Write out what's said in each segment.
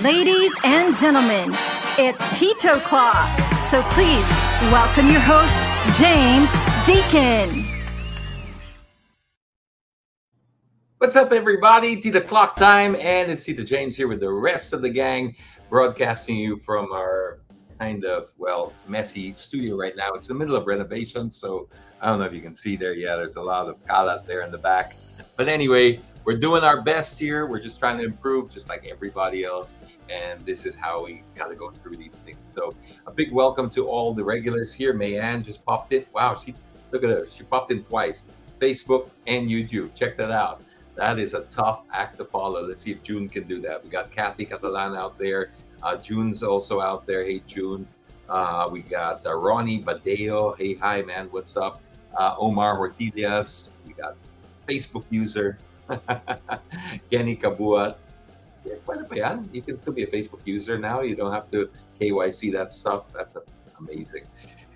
Ladies and gentlemen, it's Titoclock. So please welcome your host, James Deacon. What's up, everybody? Titoclock time, and it's Tito James here with the rest of the gang, broadcasting you from our kind of, messy studio right now. It's the middle of renovation, so I don't know if you can see there. Yeah, there's a lot of kalat there in the back. But anyway, we're doing our best here. We're just trying to improve, just like everybody else. And this is how we got to go through these things. So a big welcome to all the regulars here. Mayanne just popped in. Wow, look at her. She popped in twice. Facebook and YouTube. Check that out. That is a tough act to follow. Let's see if June can do that. We got Kathy Catalan out there. June's also out there. Hey, June. We got Ronnie Badeo. Hey, hi, man. What's up? Omar Hortilias. We got Facebook user. Kenny Kabuat. Yeah, pwede pa yan. You can still be a Facebook user now. You don't have to KYC that stuff. That's amazing.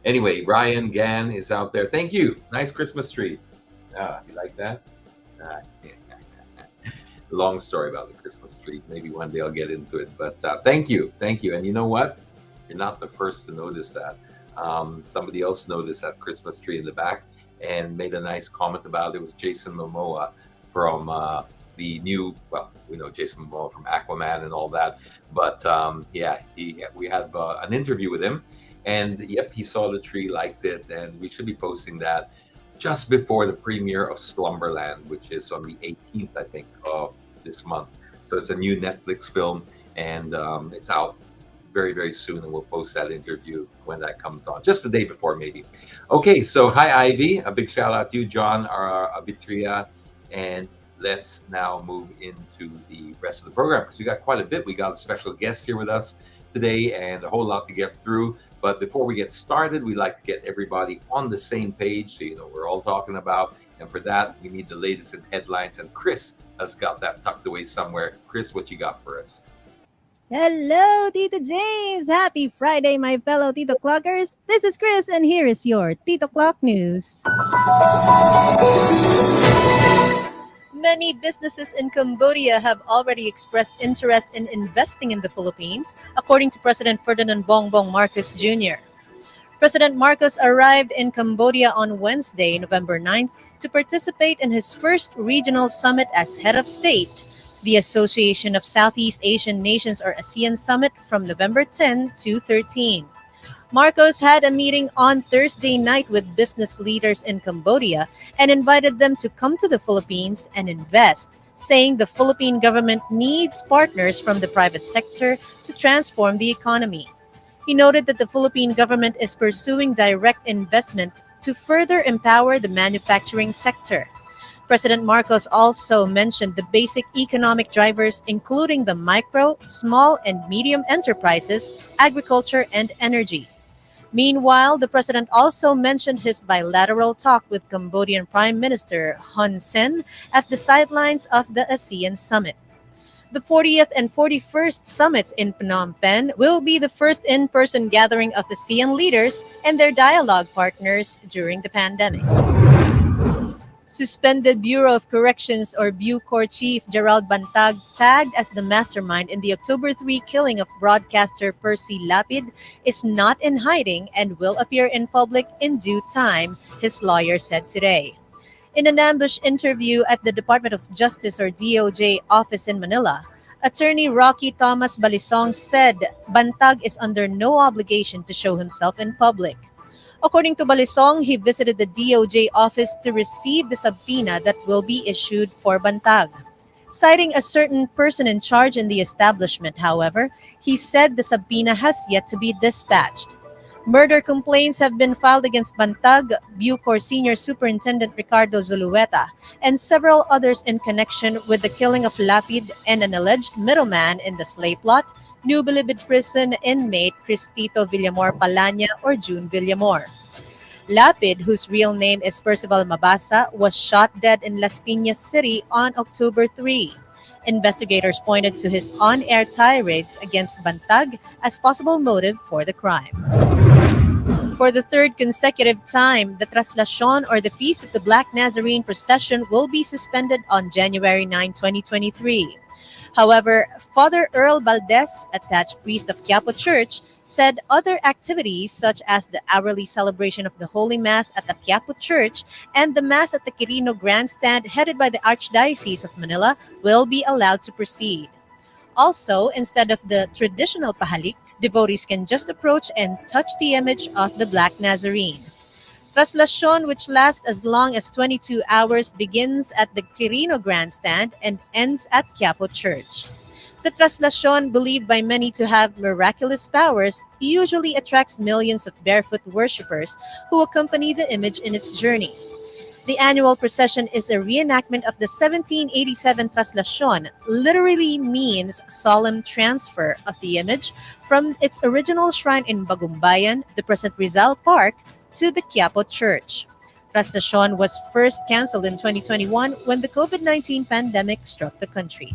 Anyway, Ryan Gann is out there. Thank you. Nice Christmas tree. You like that? Long story about the Christmas tree. Maybe one day I'll get into it. But thank you. And you know what? You're not the first to notice that. Somebody else noticed that Christmas tree in the back and made a nice comment about it. It was Jason Momoa from the new, we know Jason Momoa from Aquaman and all that. But we had an interview with him. And yep, he saw the tree, liked it. And we should be posting that just before the premiere of Slumberland, which is on the 18th, I think, of this month. So it's a new Netflix film, and it's out very, very soon, and we'll post that interview when that comes on, just the day before, maybe. Okay, so hi, Ivy. A big shout out to you, John Abitria, and let's now move into the rest of the program, because we got quite a bit. We got a special guest here with us today and a whole lot to get through. But before we get started, we like to get everybody on the same page so you know what we're all talking about. And for that, we need the latest in headlines. And Chris has got that tucked away somewhere. Chris, what you got for us? Hello, Tito James. Happy Friday, my fellow Tito Clockers. This is Chris, and here is your Tito Clock news. Many businesses in Cambodia have already expressed interest in investing in the Philippines, according to President Ferdinand Bongbong Marcos Jr. President Marcos arrived in Cambodia on Wednesday, November 9th, to participate in his first regional summit as head of state, the Association of Southeast Asian Nations, or ASEAN Summit, from November 10 to 13. Marcos had a meeting on Thursday night with business leaders in Cambodia and invited them to come to the Philippines and invest, saying the Philippine government needs partners from the private sector to transform the economy. He noted that the Philippine government is pursuing direct investment to further empower the manufacturing sector. President Marcos also mentioned the basic economic drivers, including the micro, small, and medium enterprises, agriculture, and energy. Meanwhile, the president also mentioned his bilateral talk with Cambodian Prime Minister Hun Sen at the sidelines of the ASEAN Summit. The 40th and 41st summits in Phnom Penh will be the first in-person gathering of ASEAN leaders and their dialogue partners during the pandemic. Suspended Bureau of Corrections or Bucor Chief Gerald Bantag, tagged as the mastermind in the October 3 killing of broadcaster Percy Lapid, is not in hiding and will appear in public in due time, his lawyer said today. In an ambush interview at the Department of Justice or DOJ office in Manila, attorney Rocky Thomas Balisong said Bantag is under no obligation to show himself in public. According to Balisong, he visited the DOJ office to receive the subpoena that will be issued for Bantag. Citing a certain person in charge in the establishment, however, he said the subpoena has yet to be dispatched. Murder complaints have been filed against Bantag, Bucor Senior Superintendent Ricardo Zulueta, and several others in connection with the killing of Lapid and an alleged middleman in the slay plot, New Bilibid Prison inmate Cristito Villamor Palanya or June Villamor. Lapid, whose real name is Percival Mabasa, was shot dead in Las Piñas City on October 3. Investigators pointed to his on-air tirades against Bantag as possible motive for the crime. For the third consecutive time, the Traslacion or the Feast of the Black Nazarene procession will be suspended on January 9, 2023. However, Father Earl Valdez, attached priest of Quiapo Church, said other activities such as the hourly celebration of the Holy Mass at the Quiapo Church and the Mass at the Quirino Grandstand headed by the Archdiocese of Manila will be allowed to proceed. Also, instead of the traditional pahalik, devotees can just approach and touch the image of the Black Nazarene. Traslasyon, which lasts as long as 22 hours, begins at the Quirino Grandstand and ends at Quiapo Church. The Traslasyon, believed by many to have miraculous powers, usually attracts millions of barefoot worshippers who accompany the image in its journey. The annual procession is a reenactment of the 1787 Traslasyon, literally means solemn transfer of the image from its original shrine in Bagumbayan, the present Rizal Park, to the Quiapo Church. Traslasyon was first canceled in 2021 when the COVID-19 pandemic struck the country.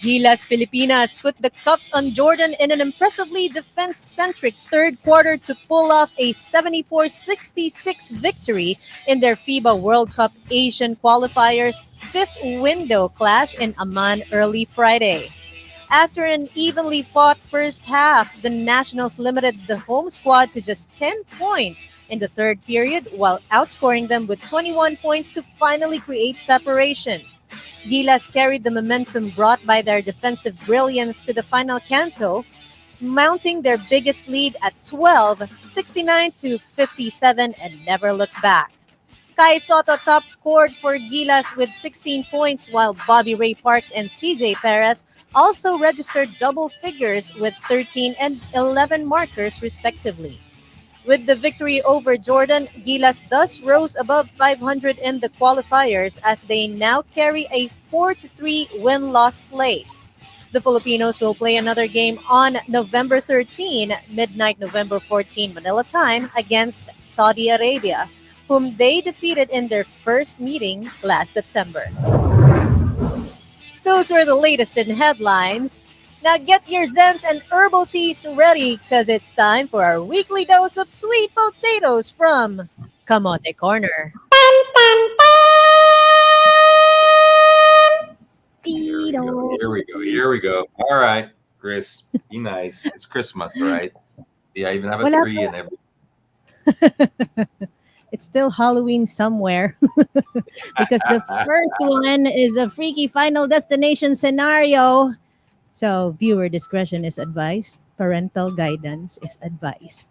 Gilas Pilipinas put the cuffs on Jordan in an impressively defense-centric third quarter to pull off a 74-66 victory in their FIBA World Cup Asian qualifiers' fifth window clash in Amman early Friday. After an evenly fought first half, the Nationals limited the home squad to just 10 points in the third period while outscoring them with 21 points to finally create separation. Gilas carried the momentum brought by their defensive brilliance to the final canto, mounting their biggest lead at 12, 69-57, and never looked back. Kai Soto top scored for Gilas with 16 points, while Bobby Ray Parks and CJ Perez also registered double figures with 13 and 11 markers respectively. With the victory over Jordan, Gilas thus rose above 500 in the qualifiers as they now carry a 4-3 win-loss slate. The Filipinos will play another game on November 13, midnight November 14 Manila time, against Saudi Arabia, whom they defeated in their first meeting last September. Those were the latest in headlines. Now get your Zens and herbal teas ready because it's time for our weekly dose of sweet potatoes from Kamote Corner. Here we go. Here we go. All right, Chris, be nice. It's Christmas, all right? Yeah, I even have a Wala tree pa. and everything. It's still Halloween somewhere because the first one is a freaky Final Destination scenario. So viewer discretion is advised. Parental guidance is advised.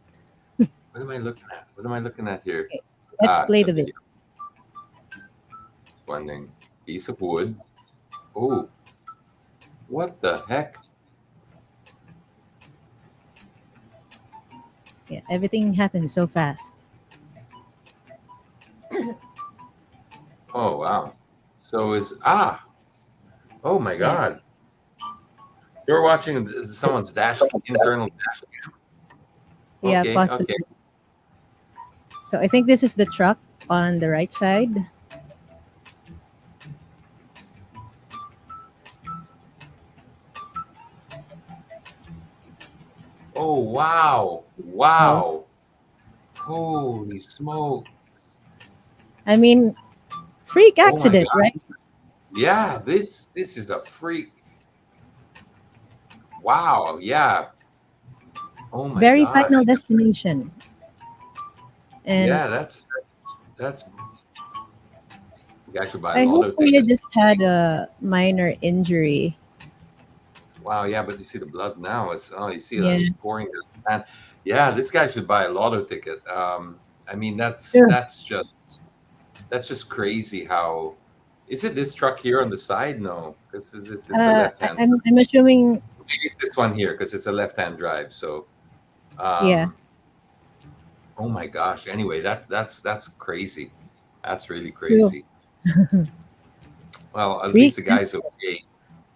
What am I looking at? What am I looking at here? Okay, let's play it's a the video. One thing. Piece of wood. Oh, what the heck? Yeah, everything happens so fast. Oh, wow. So oh my God. You're watching someone's internal dash cam. Yeah, Okay, possibly. okay. So I think this is the truck on the right side. Oh, wow. Wow. Holy smoke. I mean, freak Oh my accident, God. right? Yeah, this is a freak. Wow, yeah. Oh my Very gosh. Final Destination. And Yeah, that's you guys should buy I a lot hope of Kuya tickets. just had a minor injury. Wow, yeah, but you see the blood now. You see Yeah. that pouring. And yeah, this guy should buy a lotto ticket. I mean, Sure. that's just crazy. How is it? This truck here on the side? No, it's a left hand. I'm assuming, Maybe it's this one here because it's a left-hand drive. So, yeah. oh my gosh. Anyway, that's crazy. That's really crazy. Well, at Freak. least the guy's okay.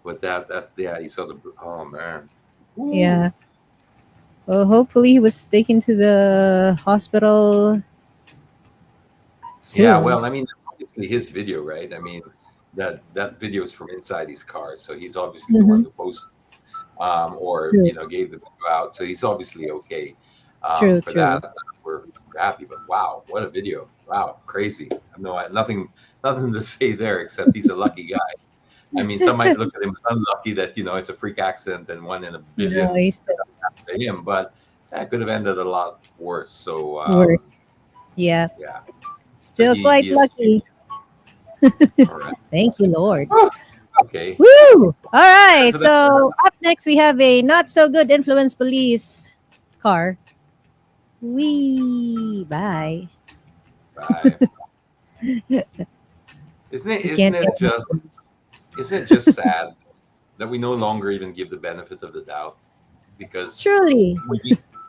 But yeah, you saw the. Oh man. Ooh. Yeah. Well, hopefully he was taken to the hospital soon. Yeah, well, I mean, obviously his video, right? I mean, that video is from inside his car, so he's obviously the one who posted, or True. gave the video out. So he's obviously okay. True, For true. that, we're happy. But wow, what a video! Wow, crazy. I have nothing to say there except he's a lucky guy. I mean, some might look at him as unlucky that it's a freak accident and one in a No, billion he's for him, but that could have ended a lot worse. So worse. Yeah, yeah, so still he quite he is lucky. all right. Thank you, Lord. Okay, Woo! All time right. for the So up next, we have a not so good influence police car. Wee! Bye. bye. Isn't it You isn't can't it get just isn't it just sad that we no longer even give the benefit of the doubt because truly.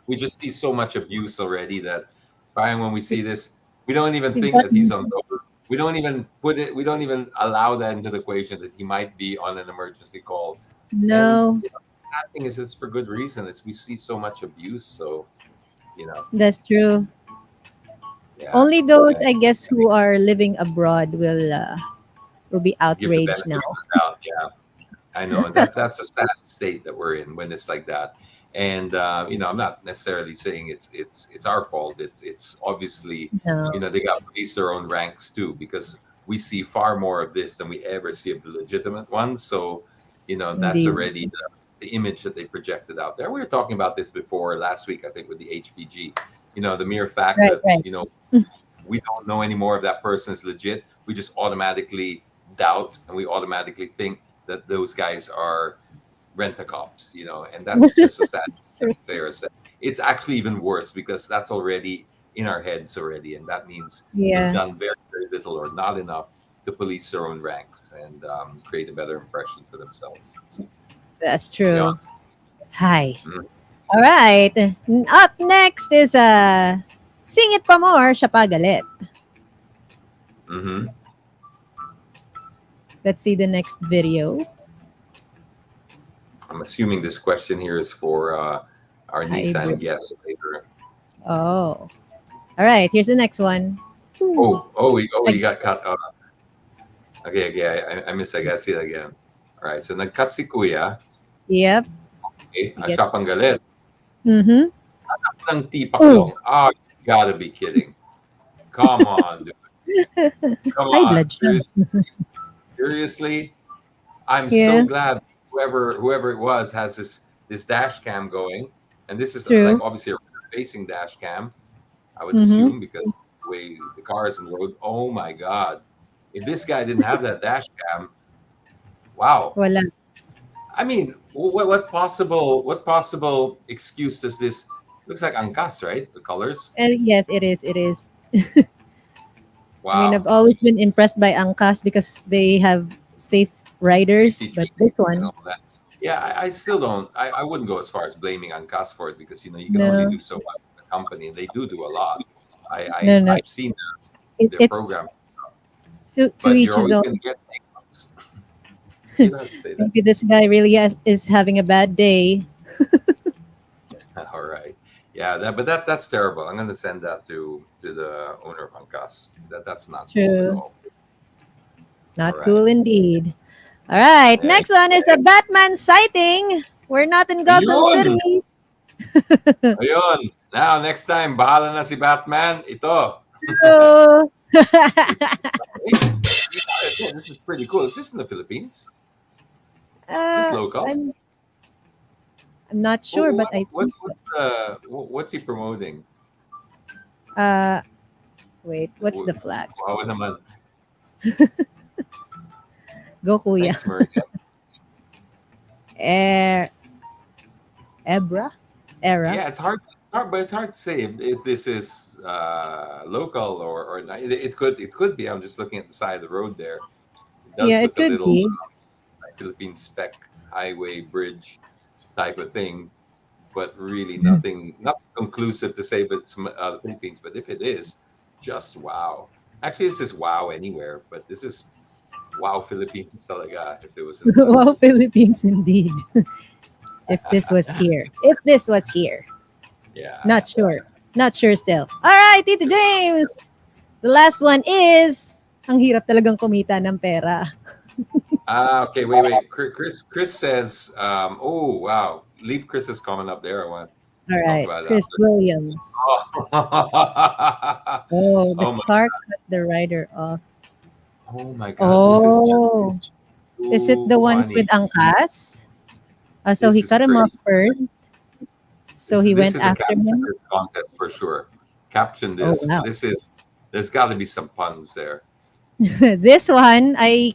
we just see so much abuse already that Brian, when we see this, we don't even We've think that he's gotten on those. We don't even put it. We don't even allow that into the equation that he might be on an emergency call. And no. that thing is, it's for good reason. It's we see so much abuse. So you know, That's true. yeah, Only those, yeah. I guess, who are living abroad will be Give the outraged benefit now. of the doubt. Yeah, I know, and that's a sad state that we're in when it's like that. And I'm not necessarily saying it's our fault. It's obviously, No, they got police their own ranks too, because we see far more of this than we ever see of the legitimate ones. So, that's indeed. already the image that they projected out there. We were talking about this before last week, I think, with the HPG. The mere fact Right, that right. we don't know anymore if that person is legit. We just automatically doubt and we automatically think that those guys are rent-a-cops, and that's just a sad fair. It's actually even worse because that's already in our heads already, and that means they've Yeah, done very, very little or not enough to police their own ranks and create a better impression for themselves. that's Yeah. true. Hi. Mm. All right. Up next is Sing It Pa More, Siya Pa Galit. Mm-hmm. Let's see the next video. I'm assuming this question here is for our Nissan Hybrid. guest later. Oh. All right. Here's the next one. Ooh. You got cut. Okay. I missed. I gotta see it again. All right. So nag-cut si Kuya. Yep. Okay. You get- Siya pang galit. Mm-hmm. Ng tipaklong. Oh, you gotta be kidding. Come on, dude. Come High on. blood sugar. Seriously? I'm Yeah. so glad whoever it was has this dash cam going. And this is True. like obviously a facing dash cam, I would Mm-hmm. assume, because the way the car is in the road. Oh my God. If this guy didn't have that dash cam, wow. Wala. I mean, what possible excuse does this looks like angkas, right? The colors. Yes, it is. It is. Wow. I mean, I've always been impressed by Angkas because they have safe riders, but this and one, all that. Yeah, I still don't. I wouldn't go as far as blaming Angkas for it because you can only no, do so much with the company, and they do a lot. no. I've seen their It's programs, to but each you're his always own. going to get hiccups. You don't have to say that. Maybe this guy really is having a bad day. All right. Yeah, that's terrible. I'm going to send that to the owner of Angkas. That's not cool at True. all. Not All right. cool indeed. All right, Next. next one is a Batman sighting. We're not in Gotham Ayun! City. Ayun. Now, next time, bahala na si Batman. Ito. True. Hey, this is pretty cool. Is this in the Philippines? Is this local? I'm not sure, but I think What's he promoting? so. Wait, what's the flag? Wow naman. Go Kuya. Thanks, Maria. Era? Yeah, it's hard, but it's hard to say if this is local or not. It could be. I'm just looking at the side of the road there. It does Yeah, it look a could little be. Philippine spec highway bridge type of thing, but really nothing conclusive to say if it's the Philippines. But if it is, just wow. Actually, this is wow anywhere, but this is wow Philippines talaga. If it was in the Wow, Philippines. Philippines indeed. If this was here. If this was here. Yeah. Not sure. Not sure still. All right, Tito James. The last one is, ang hirap talagang kumita ng pera. Okay, wait. Chris says, oh wow, leave Chris's comment up there. I want All to talk right, about Chris Williams. that. Oh, the Oh my car cut the rider off. Oh my God, this is Oh, Is it too the ones with funny. Angkas? So This he is cut him off crazy. first. So he This went is a after caption him. contest for sure. Caption Oh this. wow. This is. There's got to be some puns there. This one, I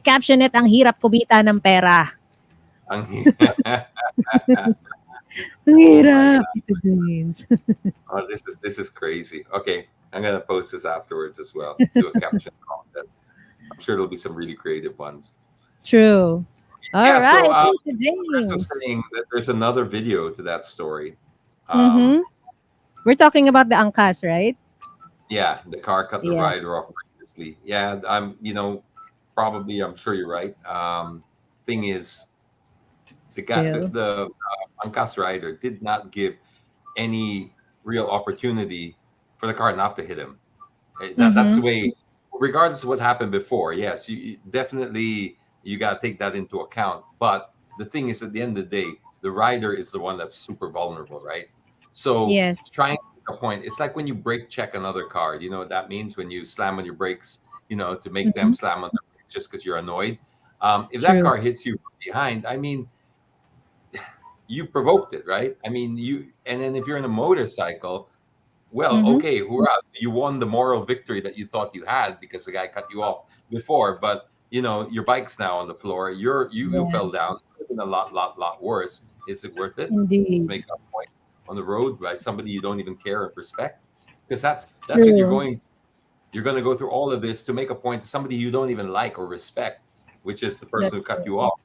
caption it, ang hirap kumita ng pera. Ang- Ang oh my hirap, god. Tito James. Oh, this is crazy. Okay, I'm gonna post this afterwards as well. Let's do a caption contest. I'm sure there'll be some really creative ones. True. All Yeah. right, So Tito Chris was James. saying that there's another video to that story. Um, Mm-hmm. We're talking about the Angkas, right? yeah, the car cut the Yeah, rider off previously. Yeah, probably I'm sure you're right. Thing is, the guy, still. the Angkas rider did not give any real opportunity for the car not to hit him. That's Mm-hmm. the way, regardless of what happened before. Yes, definitely you got to take that into account. But the thing is, at the end of the day, the rider is the one that's super vulnerable, right? So Yes. trying to make a point, it's like when you brake check another car. You know what that means? When you slam on your brakes, to make them Mm-hmm. slam on their brakes just because you're annoyed. If that True. car hits you from behind, I mean, you provoked it, right? I mean, and then if you're in a motorcycle, well, Mm-hmm. okay, hoorah. You won the moral victory that you thought you had because the guy cut you off before, but your bike's now on the floor. You Yeah, fell down. It could have been a lot worse. Is it worth it to indeed. make a point on the road by somebody you don't even care and respect? Because that's what True. you're going to go through all of this to make a point to somebody you don't even like or respect, which is the person who That's cut true. you off.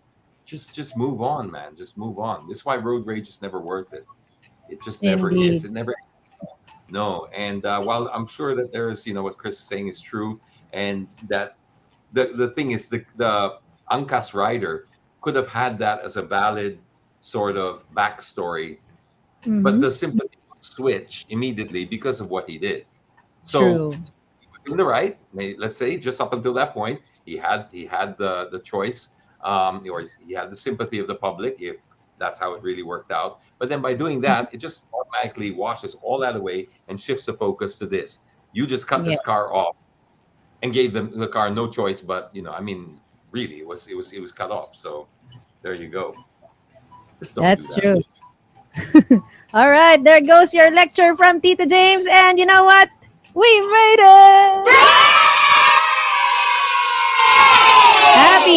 Just move on, man. Just move on. This is why road rage is never worth it. It just never is. Indeed. It never. No, and while I'm sure that there is, what Chris is saying is true, and that the thing is the Angkas rider could have had that as a valid sort of backstory, but Mm-hmm. the sympathy switch immediately because of what he did. So True. in the right, let's say just up until that point, he had the choice, or he had the sympathy of the public if that's how it really worked out. But then by doing Mhm. that, it just automatically washes all that away and shifts the focus to this. You just cut Yeah, this car off and gave them the car no choice, but I mean, really, it was cut off. So there you go. Just don't do that's that. true. All right, there goes your lecture from Tito James. And you know what? We made it!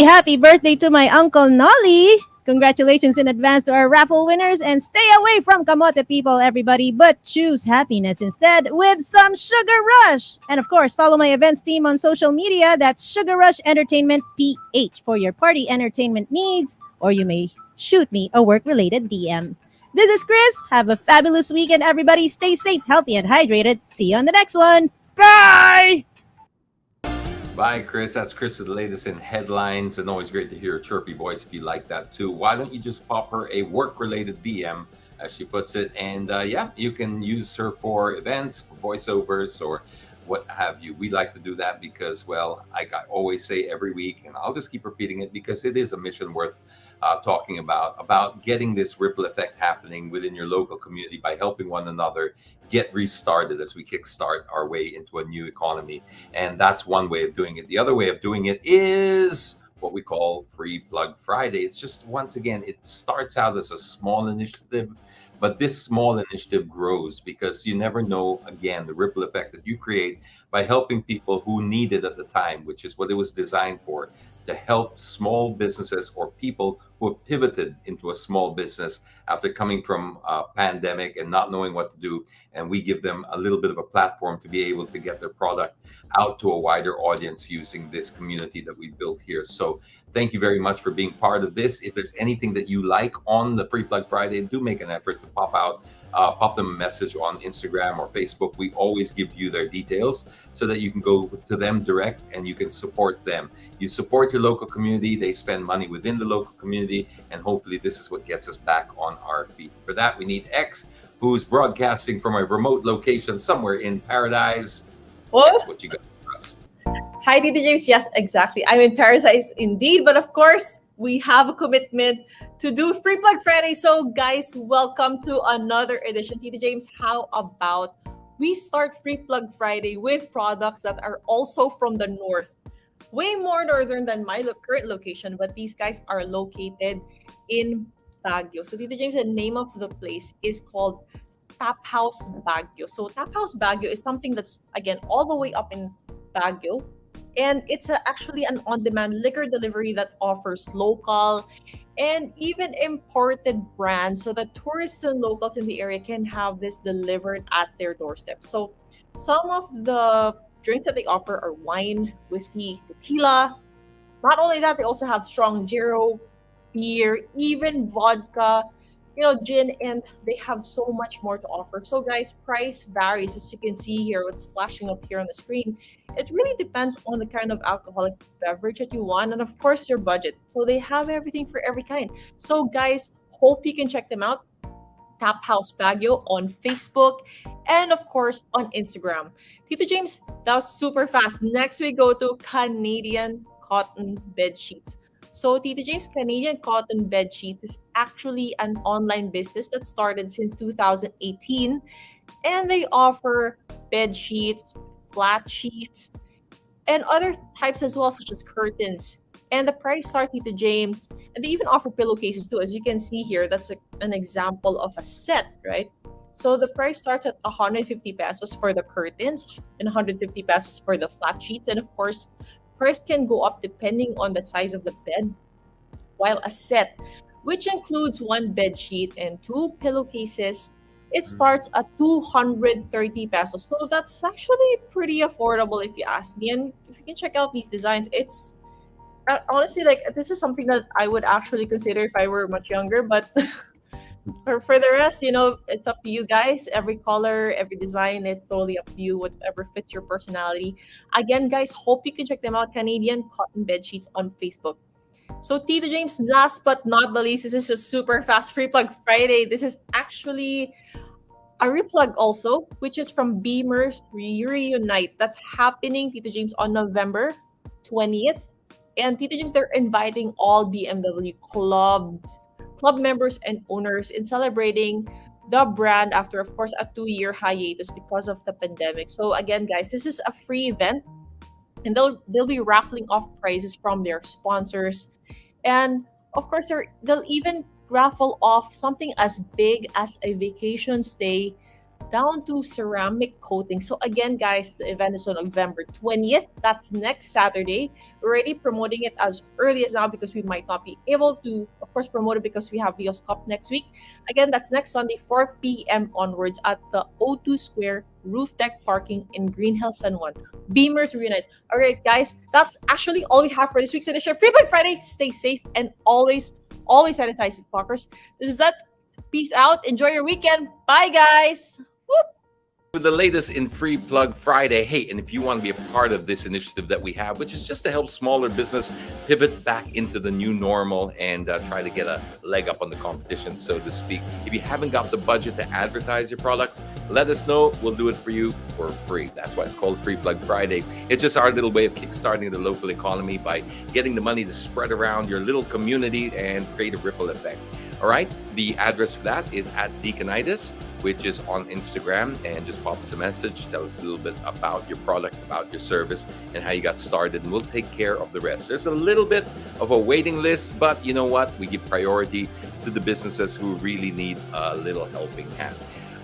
Happy birthday to my Uncle Nolly. Congratulations in advance to our raffle winners, and stay away from kamote people, everybody, but choose happiness instead with some Sugar Rush. And of course, follow my events team on social media. That's Sugar Rush Entertainment PH for your party entertainment needs, or you may shoot me a work-related DM. This is Chris. Have a fabulous weekend, everybody. Stay safe, healthy, and hydrated. See you on the next one. Bye! Bye, Chris. That's Chris with the latest in headlines, and always great to hear a chirpy voice if you like that too. Why don't you just pop her a work-related DM, as she puts it, and yeah, you can use her for events, for voiceovers, or what have you. We like to do that because, well, like I always say every week, and I'll just keep repeating it because it is a mission worth talking about getting this ripple effect happening within your local community by helping one another get restarted as we kickstart our way into a new economy. And that's one way of doing it. The other way of doing it is what we call Free Plug Friday. It's just, once again, it starts out as a small initiative, but this small initiative grows because you never know, again, the ripple effect that you create by helping people who need it at the time, which is what it was designed for, to help small businesses or people who have pivoted into a small business after coming from a pandemic and not knowing what to do. And we give them a little bit of a platform to be able to get their product out to a wider audience using this community that we built here. So thank you very much for being part of this. If there's anything that you like on the Free Plug Friday, do make an effort to pop them a message on Instagram or Facebook. We always give you their details so that you can go to them direct and you can support them. You support your local community, they spend money within the local community, and hopefully this is what gets us back on our feet. For that, we need X, who's broadcasting from a remote location somewhere in paradise. Oh, That's what you got for us. hi, Tito James. Yes, exactly. I'm in Paradise indeed. But of course, we have a commitment to do Free Plug Friday. So, guys, welcome to another edition. Tito James, how about we start Free Plug Friday with products that are also from the North? way more northern than my current location, but these guys are located in Baguio. So Tito James, the name of the place is called Tap House Baguio. So Tap House Baguio is something that's again all the way up in Baguio, and it's actually an on-demand liquor delivery that offers local and even imported brands, so that tourists and locals in the area can have this delivered at their doorstep. So some of the drinks that they offer are wine, whiskey, tequila. Not only that, they also have strong zero, beer, even vodka, gin, and they have so much more to offer. So, guys, price varies, as you can see here, what's flashing up here on the screen. It really depends on the kind of alcoholic beverage that you want, and of course, your budget. So, they have everything for every kind. So, guys, hope you can check them out. Tap House Baguio on Facebook and, of course, on Instagram. Tito James, that was super fast. Next, we go to Canadian Cotton Bed Sheets. So, Tito James, Canadian Cotton Bed Sheets is actually an online business that started since 2018, and they offer bed sheets, flat sheets, and other types as well, such as curtains. And the price starts, Tito James, and they even offer pillowcases too. As you can see here, that's an example of a set, right? So the price starts at 150 pesos for the curtains and 150 pesos for the flat sheets. And of course, price can go up depending on the size of the bed. While a set, which includes one bed sheet and two pillowcases, it starts at 230 pesos. So that's actually pretty affordable if you ask me. And if you can check out these designs, it's honestly, like, this is something that I would actually consider if I were much younger. But for the rest, it's up to you guys. Every color, every design, it's solely up to you, whatever fits your personality. Again, guys, hope you can check them out. Canadian Cotton Bed Sheets on Facebook. So, Tito James, last but not the least, this is a super fast free plug Friday. This is actually a replug also, which is from Beamers Reunite. That's happening, Tito James, on November 20th. And Tito James, they're inviting all BMW club members and owners in celebrating the brand after, of course, a 2-year hiatus because of the pandemic. So again, guys, this is a free event, and they'll be raffling off prizes from their sponsors. And of course, they'll even raffle off something as big as a vacation stay down to ceramic coating. So again, guys, the event is on November 20th. That's next Saturday. We're already promoting it as early as now because we might not be able to, of course, promote it because we have Vios Cup next week. Again, that's next Sunday, 4 p.m. onwards at the O2 Square Roof Deck Parking in Green Hills, San Juan. Beamers Reunite. All right, guys, that's actually all we have for this week's edition of Free Black Friday. Stay safe and always sanitize your clockers. This is that. Peace out. Enjoy your weekend. Bye, guys. Whoop. With the latest in Free Plug Friday. Hey, and if you want to be a part of this initiative that we have, which is just to help smaller business pivot back into the new normal and try to get a leg up on the competition, so to speak. If you haven't got the budget to advertise your products, let us know. We'll do it for you for free. That's why it's called Free Plug Friday. It's just our little way of kickstarting the local economy by getting the money to spread around your little community and create a ripple effect. All right, the address for that is at Deaconitis, which is on Instagram, and just pop us a message. Tell us a little bit about your product, about your service, and how you got started, and we'll take care of the rest. There's a little bit of a waiting list, but you know what? We give priority to the businesses who really need a little helping hand.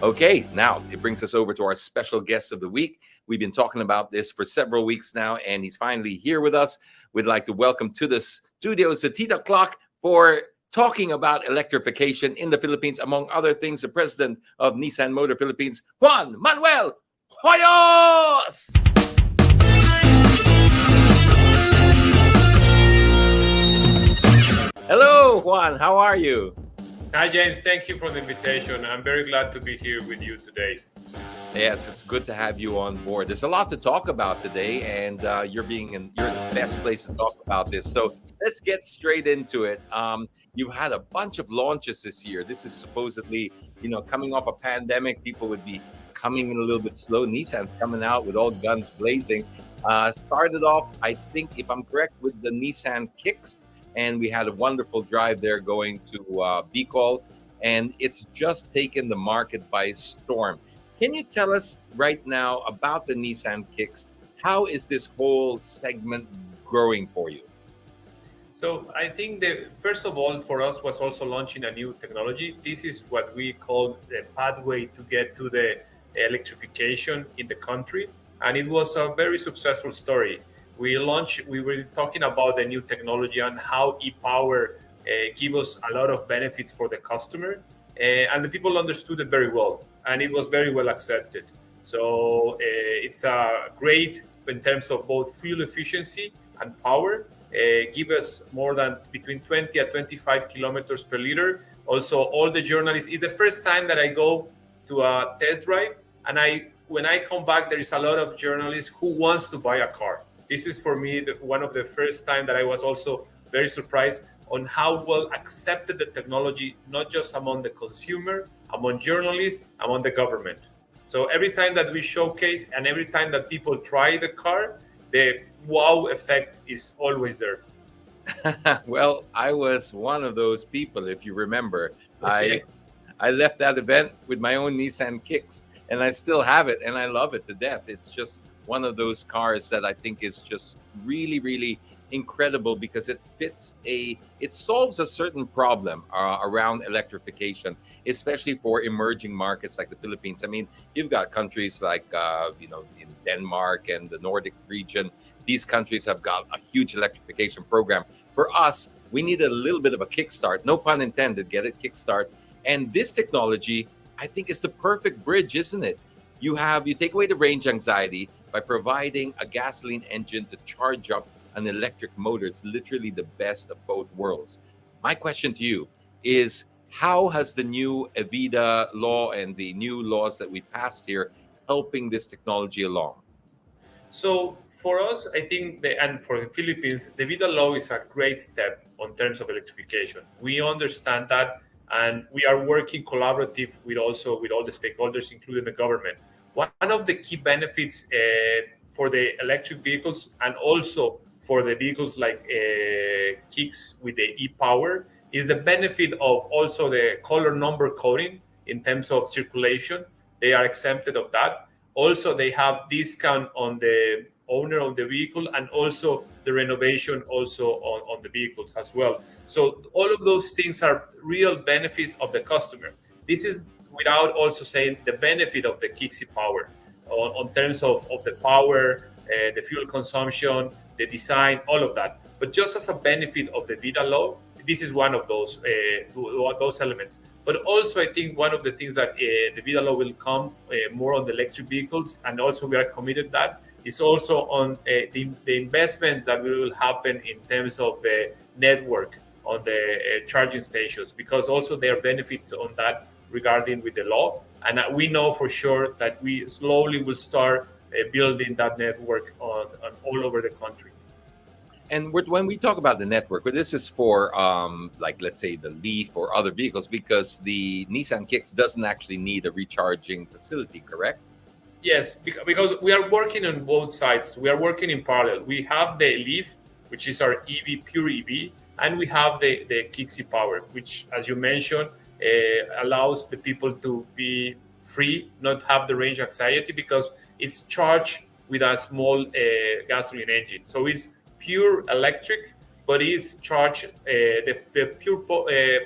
Okay, now it brings us over to our special guest of the week. We've been talking about this for several weeks now, and he's finally here with us. We'd like to welcome to the studios the Titoclock for talking about electrification in the Philippines, among other things, the president of Nissan Motor Philippines, Juan Manuel Hoyos! Hello, Juan. How are you? Hi, James. Thank you for the invitation. I'm very glad to be here with you today. Yes, it's good to have you on board. There's a lot to talk about today, and you're in the best place to talk about this. So let's get straight into it. You've had a bunch of launches this year. This is supposedly, coming off a pandemic, people would be coming in a little bit slow. Nissan's coming out with all guns blazing. Started off, I think, if I'm correct, with the Nissan Kicks, and we had a wonderful drive there going to Bicol, and it's just taken the market by storm. Can you tell us right now about the Nissan Kicks? How is this whole segment growing for you? So I think that first of all, for us was also launching a new technology. This is what we call the pathway to get to the electrification in the country, and it was a very successful story. We were talking about the new technology and how e-power give us a lot of benefits for the customer, and the people understood it very well, and it was very well accepted. So it's a great in terms of both fuel efficiency and power. Give us more than between 20 and 25 kilometers per liter. Also, all the journalists, it's the first time that I go to a test drive, and when I come back, there is a lot of journalists who wants to buy a car. This is for me one of the first time that I was also very surprised on how well accepted the technology, not just among the consumer, among journalists, among the government. So every time that we showcase and every time that people try the car, the wow effect is always there. Well, I was one of those people, if you remember. Yes. I left that event with my own Nissan Kicks, and I still have it, and I love it to death. It's just one of those cars that I think is just really, really incredible because it solves a certain problem around electrification, especially for emerging markets like the Philippines. I mean, you've got countries like in Denmark and the Nordic region. These countries have got a huge electrification program. For us, we need a little bit of a kickstart, no pun intended, get it kickstart. And this technology, I think, is the perfect bridge, isn't it? You take away the range anxiety by providing a gasoline engine to charge up an electric motor. It's literally the best of both worlds. My question to you is, how has the new Evida law and the new laws that we passed here helping this technology along? So for us, I think, and for the Philippines, the Vida law is a great step on terms of electrification. We understand that, and we are working collaborative with all the stakeholders, including the government. One of the key benefits for the electric vehicles and also for the vehicles like Kicks with the e-power is the benefit of also the color number coding in terms of circulation. They are exempted of that. Also, they have discount on the owner of the vehicle and also the renovation also on the vehicles as well. So all of those things are real benefits of the customer. This is without also saying the benefit of the Kixi power on terms of the power, the fuel consumption, the design, all of that. But just as a benefit of the Vida law, this is one of those elements. But also, I think one of the things that the Vida law will come more on the electric vehicles, and also we are committed to that, is also on the investment that will happen in terms of the network on the charging stations, because also there are benefits on that regarding with the law. And we know for sure that we slowly will start building that network on all over the country. And when we talk about the network, this is for like, let's say, the Leaf or other vehicles, because the Nissan Kicks doesn't actually need a recharging facility, correct? Yes, because we are working on both sides. We are working in parallel. We have the Leaf, which is our EV, pure EV, and we have the Kixi Power, which, as you mentioned, allows the people to be free, not have the range anxiety, because it's charged with a small gasoline engine. So it's pure electric, but it's charged. The pure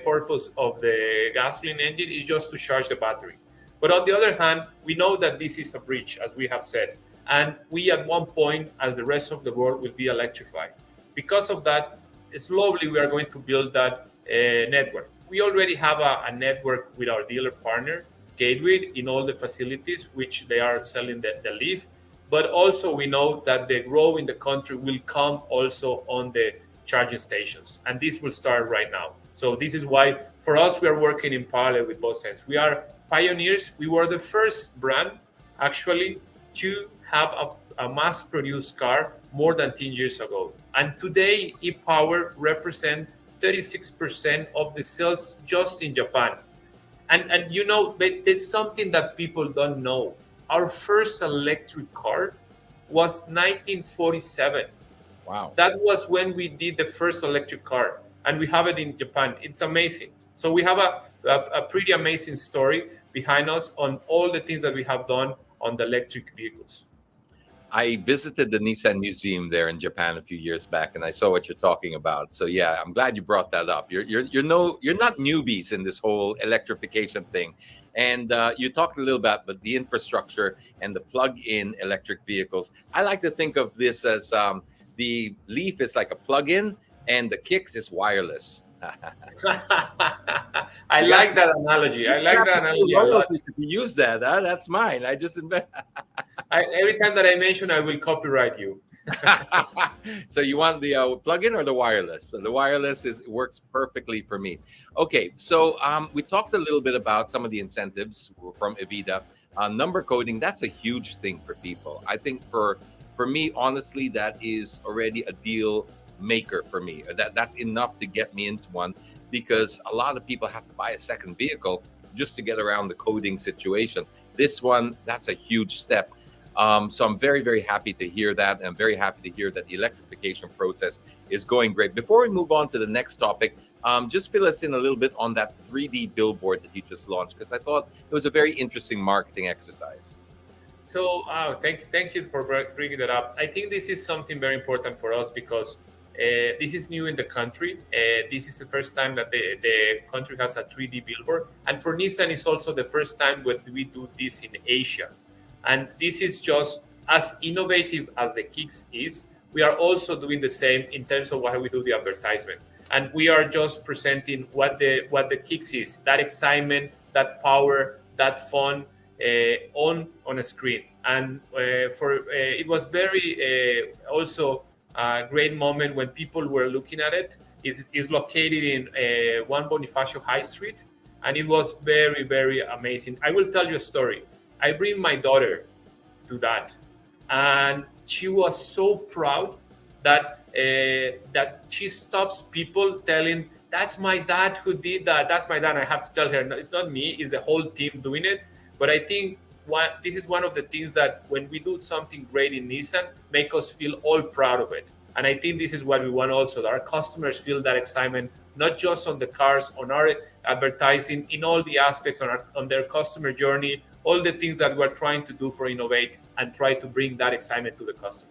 purpose of the gasoline engine is just to charge the battery. But on the other hand, we know that this is a bridge, as we have said, and we at one point, as the rest of the world, will be electrified. Because of that, slowly we are going to build that network. We already have a network with our dealer partner, Gateway, in all the facilities, which they are selling the Leaf. But also we know that the growth in the country will come also on the charging stations. And this will start right now. So this is why, for us, we are working in parallel with both sides. We are pioneers. We were the first brand, actually, to have a mass-produced car more than 10 years ago. And today, e-Power represents 36% of the sales just in Japan. And you know, there's something that people don't know. Our first electric car was 1947. Wow. That was when we did the first electric car, and we have it in Japan. It's amazing. So we have a pretty amazing story behind us on all the things that we have done on the electric vehicles. I visited the Nissan Museum there in Japan a few years back, and I saw what you're talking about. So yeah, I'm glad you brought that up. You're not newbies in this whole electrification thing, and you talked a little bit about the infrastructure and the plug-in electric vehicles. I like to think of this as the Leaf is like a plug-in, and the Kicks is wireless. I like that analogy. I like that analogy a lot. If you use that, that's mine. I just invent. Every time that I mention, I will copyright you. So you want the plug-in or the wireless? So the wireless works perfectly for me. Okay, so we talked a little bit about some of the incentives from Evida. Number coding, that's a huge thing for people. I think for me, honestly, that is already a deal maker for me. That's enough to get me into one, because a lot of people have to buy a second vehicle just to get around the coding situation. This one, that's a huge step. So I'm very, very happy to hear that. And I'm very happy to hear that the electrification process is going great. Before we move on to the next topic, just fill us in a little bit on that 3D billboard that you just launched, because I thought it was a very interesting marketing exercise. So thank you for bringing that up. I think this is something very important for us, because this is new in the country. This is the first time that the country has a 3D billboard. And for Nissan, it's also the first time that we do this in Asia. And this is just as innovative as the Kicks is. We are also doing the same in terms of how we do the advertisement. And we are just presenting what the Kicks is, that excitement, that power, that fun on a screen. And it was very also a great moment when people were looking at it. It's located in 1 Bonifacio High Street, and it was very, very amazing. I will tell you a story. I bring my daughter to that, and she was so proud that she stops people telling, "That's my dad who did that. That's my dad." I have to tell her, "No, it's not me. It's the whole team doing it." But I think this is one of the things that when we do something great in Nissan, make us feel all proud of it. And I think this is what we want also, that our customers feel that excitement, not just on the cars, on our advertising, in all the aspects on their customer journey, all the things that we're trying to do for innovate and try to bring that excitement to the customer.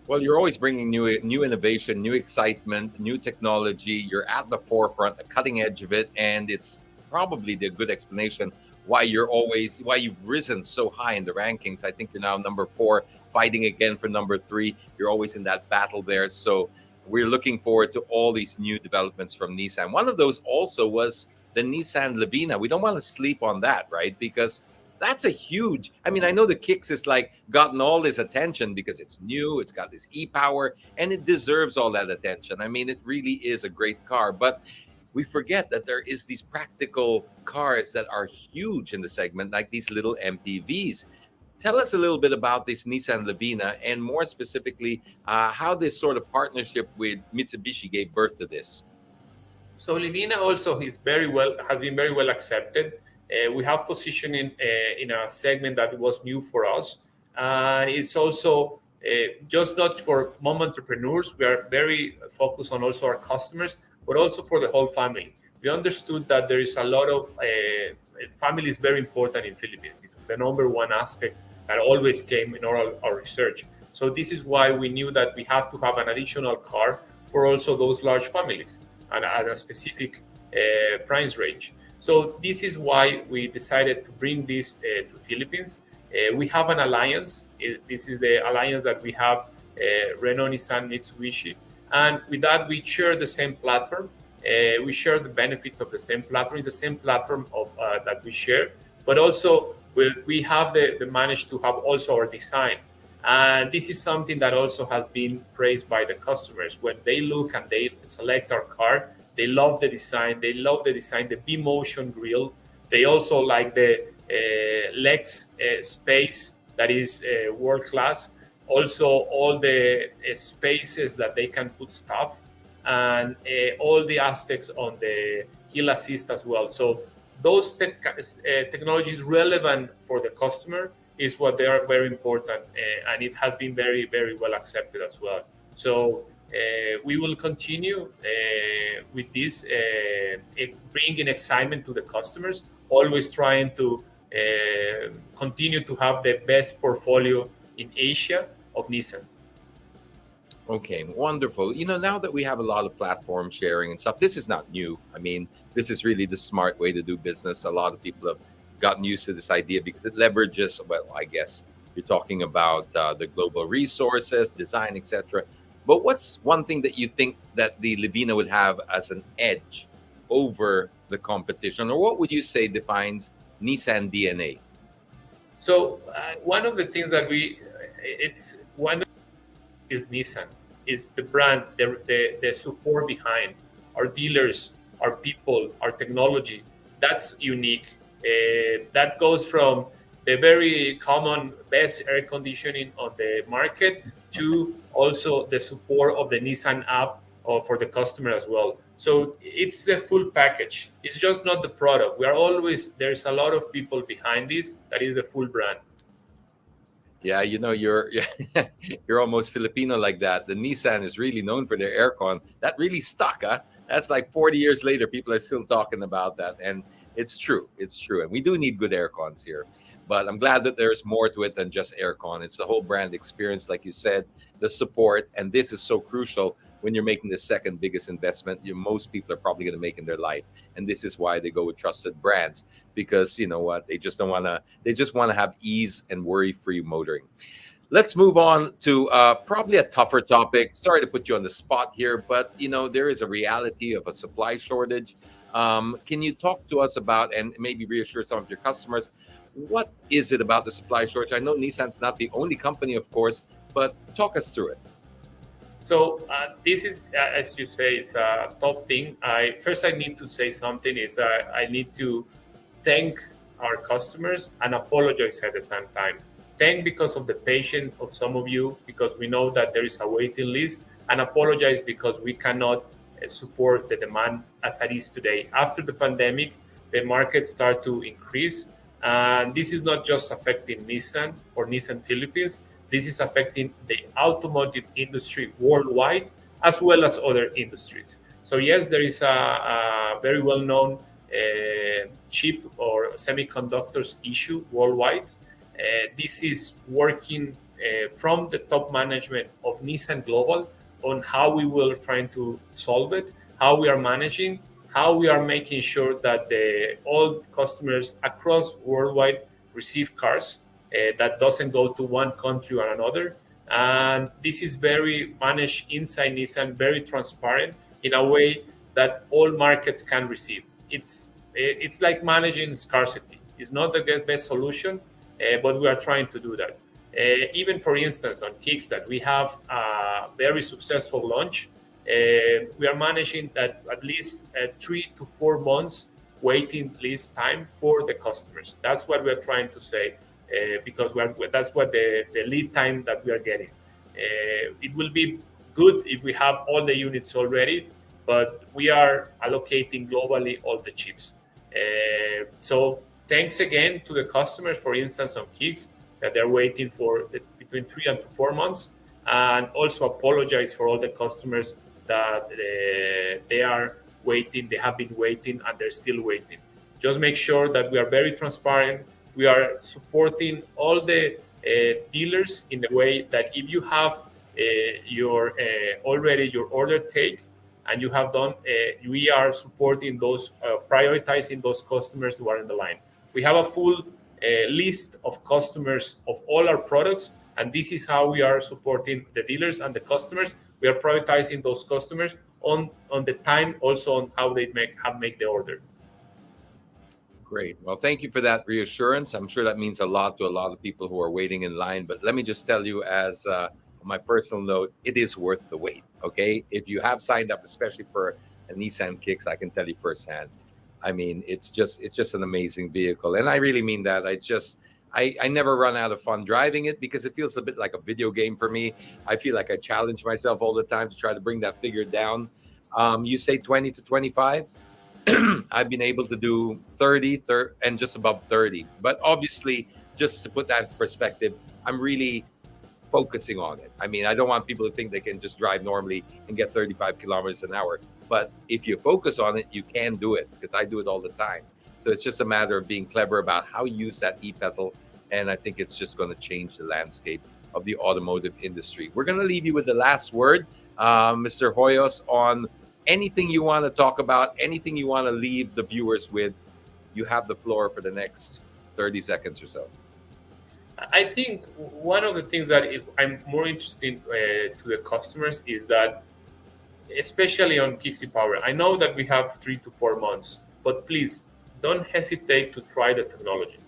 Well, you're always bringing new innovation, new excitement, new technology. You're at the forefront, the cutting edge of it, and it's probably the good explanation why you've risen so high in the rankings. I think you're now number 4, fighting again for number 3. You're always in that battle there. So we're looking forward to all these new developments from Nissan. One of those also was the Nissan Levina. We don't want to sleep on that, right? Because that's a huge, I mean, I know the Kicks is like gotten all this attention because it's new, it's got this e-power, and it deserves all that attention. I mean, it really is a great car, but we forget that there is these practical cars that are huge in the segment, like these little MPVs. Tell us a little bit about this Nissan Levina, and more specifically, how this sort of partnership with Mitsubishi gave birth to this. So Levina also has been very well accepted. We have positioning in a segment that was new for us. It's also just not for mom entrepreneurs. We are very focused on also our customers, but also for the whole family. We understood that there is a lot of family is very important in Philippines. It's the number one aspect that always came in our research. So this is why we knew that we have to have an additional car for also those large families and at a specific price range. So this is why we decided to bring this to Philippines. We have an alliance. This is the alliance that we have, Renault, Nissan, Mitsubishi. And with that, we share the same platform. We share the benefits of the same platform, that we share. But also, we have the managed to have also our design. And this is something that also has been praised by the customers. When they look and they select our car, they love the design. They love the design, the B-Motion grille. They also like the legs space that is world class. Also, all the spaces that they can put stuff, and all the aspects on the hill assist as well. So those technologies relevant for the customer is what they are very important, and it has been very, very well accepted as well. So we will continue with this, bringing excitement to the customers, always trying to continue to have the best portfolio in Asia of Nissan. Okay, wonderful. Now that we have a lot of platform sharing and stuff, this is not new. I mean, this is really the smart way to do business. A lot of people have gotten used to this idea because it leverages, well, I guess you're talking about the global resources, design, etc. But what's one thing that you think that the Livina would have as an edge over the competition? Or what would you say defines Nissan DNA? So one of the things that it's one is Nissan, is the brand, the support behind our dealers, our people, our technology. That's unique. That goes from the very common best air conditioning on the market to also the support of the Nissan app for the customer as well. So it's the full package. It's just not the product. There's a lot of people behind this. That is the full brand. Yeah, you're you're almost Filipino like that. The Nissan is really known for their aircon. That really stuck, huh? That's like 40 years later, people are still talking about that. And it's true. It's true. And we do need good aircons here. But I'm glad that there's more to it than just aircon. It's the whole brand experience, like you said, the support. And this is so crucial when you're making the second biggest investment most people are probably going to make in their life. And this is why they go with trusted brands, because you know what? They just want to have ease and worry-free motoring. Let's move on to probably a tougher topic. Sorry to put you on the spot here, but there is a reality of a supply shortage. Can you talk to us about, and maybe reassure some of your customers, what is it about the supply shortage? I know Nissan's not the only company, of course, but talk us through it. So this is, as you say, it's a tough thing. I need to say something is I need to thank our customers and apologize at the same time. Thank because of the patience of some of you, because we know that there is a waiting list, and apologize because we cannot support the demand as it is today. After the pandemic, the market start to increase. And this is not just affecting Nissan or Nissan Philippines. This is affecting the automotive industry worldwide, as well as other industries. So yes, there is a very well-known chip or semiconductors issue worldwide. This is working from the top management of Nissan Global on how we will try to solve it, how we are managing, how we are making sure that all customers across worldwide receive cars. That doesn't go to one country or another. And this is very managed inside Nissan, very transparent in a way that all markets can receive. It's like managing scarcity. It's not the best solution, but we are trying to do that. Even for instance, on Kickstart, we have a very successful launch. We are managing that at least 3 to 4 months waiting list time for the customers. That's what we're trying to say. Because that's what the lead time that we are getting. It will be good if we have all the units already, but we are allocating globally all the chips. So thanks again to the customers, for instance, on Kicks, that they're waiting for between 3 and 4 months, and also apologize for all the customers that they are waiting, they have been waiting, and they're still waiting. Just make sure that we are very transparent. We are supporting all the dealers in the way that if you have already your order take and you have done, we are supporting those, prioritizing those customers who are in the line. We have a full list of customers of all our products, and this is how we are supporting the dealers and the customers. We are prioritizing those customers on the time, also on how they make the order. Great. Well, thank you for that reassurance. I'm sure that means a lot to a lot of people who are waiting in line. But let me just tell you, as my personal note, it is worth the wait. Okay, if you have signed up, especially for a Nissan Kicks, I can tell you firsthand. I mean, it's just an amazing vehicle, and I really mean that. I never run out of fun driving it because it feels a bit like a video game for me. I feel like I challenge myself all the time to try to bring that figure down. You say 20 to 25. I've been able to do 30 and just above 30. But obviously, just to put that in perspective, I'm really focusing on it. I mean, I don't want people to think they can just drive normally and get 35 kilometers an hour. But if you focus on it, you can do it, because I do it all the time. So it's just a matter of being clever about how you use that e-pedal. And I think it's just going to change the landscape of the automotive industry. We're going to leave you with the last word, Mr. Hoyos, on anything you want to talk about, anything you want to leave the viewers with. You have the floor for the next 30 seconds or so. I think one of the things that I'm more interested to the customers is that, especially on Kixi Power, I know that we have 3 to 4 months, but please don't hesitate to try the technology,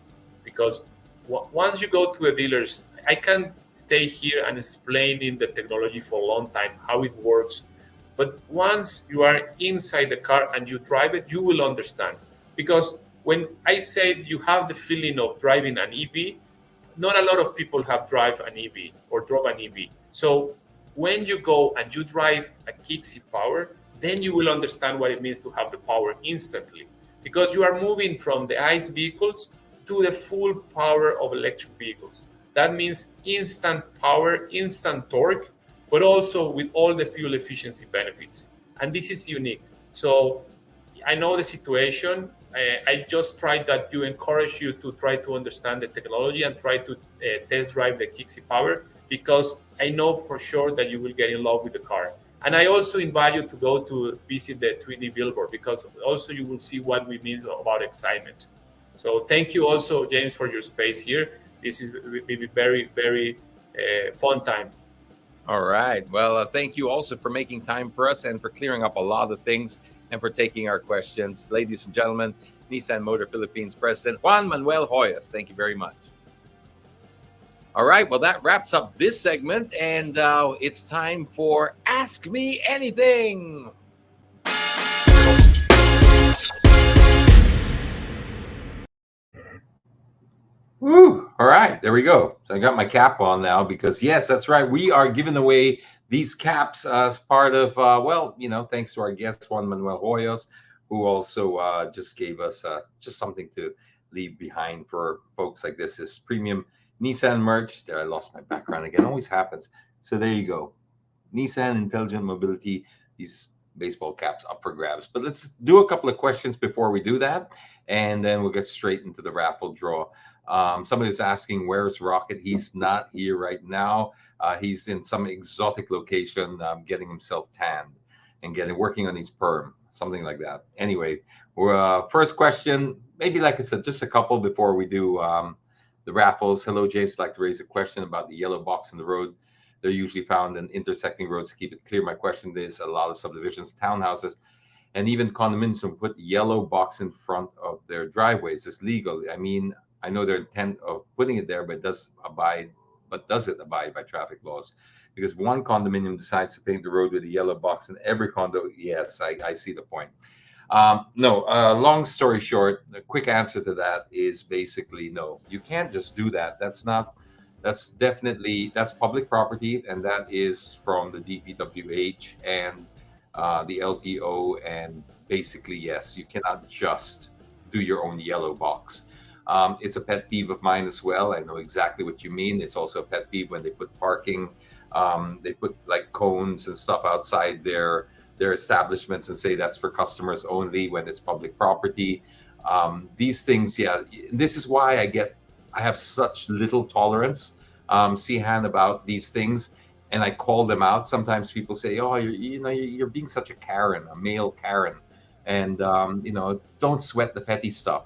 because once you go to a dealer's, I can stay here and explain in the technology for a long time how it works, but once you are inside the car and you drive it, you will understand. Because when I said you have the feeling of driving an EV, not a lot of people have drive an EV or drove an EV. So when you go and you drive a Kixi Power, then you will understand what it means to have the power instantly, because you are moving from the ICE vehicles to the full power of electric vehicles. That means instant power, instant torque, but also with all the fuel efficiency benefits. And this is unique. So I know the situation. I just tried that you encourage you to try to understand the technology and try to test drive the Kixi Power, because I know for sure that you will get in love with the car. And I also invite you to go to visit the 3D billboard, because also you will see what we mean about excitement. So thank you also, James, for your space here. This is maybe very, very fun time. All right. Well, thank you also for making time for us and for clearing up a lot of things and for taking our questions. Ladies and gentlemen, Nissan Motor Philippines President Juan Manuel Hoyos, thank you very much. All right. Well, that wraps up this segment, and it's time for Ask Me Anything. Woo! All right, there we go. So I got my cap on now, because yes, that's right. We are giving away these caps as part of, thanks to our guest, Juan Manuel Hoyos, who also just gave us just something to leave behind for folks like this. This premium Nissan merch. There, I lost my background again. Always happens. So there you go. Nissan Intelligent Mobility. These baseball caps up for grabs. But let's do a couple of questions before we do that, and then we'll get straight into the raffle draw. Somebody was asking, where's Rocket? He's not here right now. He's in some exotic location, getting himself tanned and working on his perm, something like that. Anyway, first question, maybe like I said, just a couple before we do the raffles. Hello, James. I'd like to raise a question about the yellow box in the road. They're usually found in intersecting roads to keep it clear. My question is, a lot of subdivisions, townhouses, and even condominiums will put yellow box in front of their driveways. Is legal? I mean, I know their intent of putting it there, but does it abide by traffic laws? Because one condominium decides to paint the road with a yellow box in every condo. Yes, I see the point. No, long story short, the quick answer to that is basically no. You can't just do that. That's public property, and that is from the DPWH and the LTO. And basically, yes, you cannot just do your own yellow box. It's a pet peeve of mine as well. I know exactly what you mean. It's also a pet peeve when they put parking, they put like cones and stuff outside their establishments and say that's for customers only when it's public property. These things, yeah, this is why I have such little tolerance, Sihan, about these things, and I call them out. Sometimes people say, "Oh, you're being such a Karen, a male Karen," and don't sweat the petty stuff.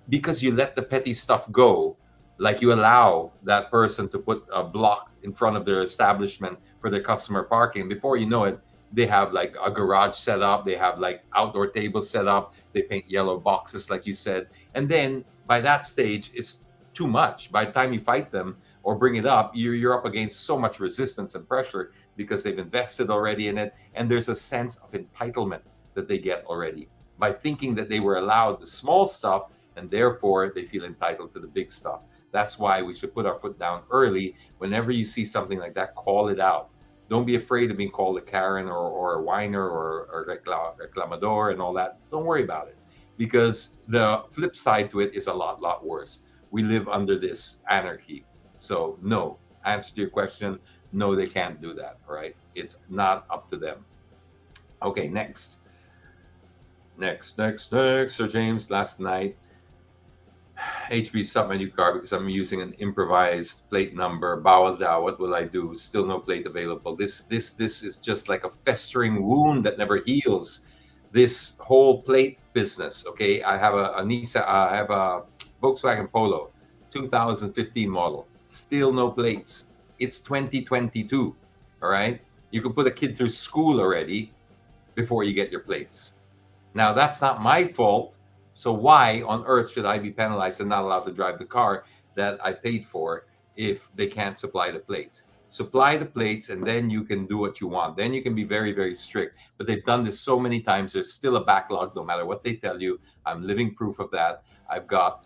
Because you let the petty stuff go, like you allow that person to put a block in front of their establishment for their customer parking. Before you know it, they have like a garage set up, they have like outdoor tables set up, they paint yellow boxes, like you said. And then by that stage, it's too much. By the time you fight them or bring it up, you're up against so much resistance and pressure because they've invested already in it. And there's a sense of entitlement that they get already by thinking that they were allowed the small stuff, and therefore they feel entitled to the big stuff. That's why we should put our foot down early. Whenever you see something like that, call it out. Don't be afraid of being called a Karen or a whiner or reclamador and all that. Don't worry about it, because the flip side to it is a lot worse. We live under this anarchy. So no, answer to your question, no, they can't do that, all right? It's not up to them. Okay, next. Sir James, last night, HB sub my new car because I'm using an improvised plate number. Bawal daw. What will I do? Still no plate available. This is just like a festering wound that never heals. This whole plate business. Okay, I have a Nissan. I have a Volkswagen Polo, 2015 model. Still no plates. It's 2022. All right, you can put a kid through school already before you get your plates. Now that's not my fault. So why on earth should I be penalized and not allowed to drive the car that I paid for if they can't supply the plates? Supply the plates, and then you can do what you want. Then you can be very, very strict. But they've done this so many times. There's still a backlog, no matter what they tell you. I'm living proof of that. I've got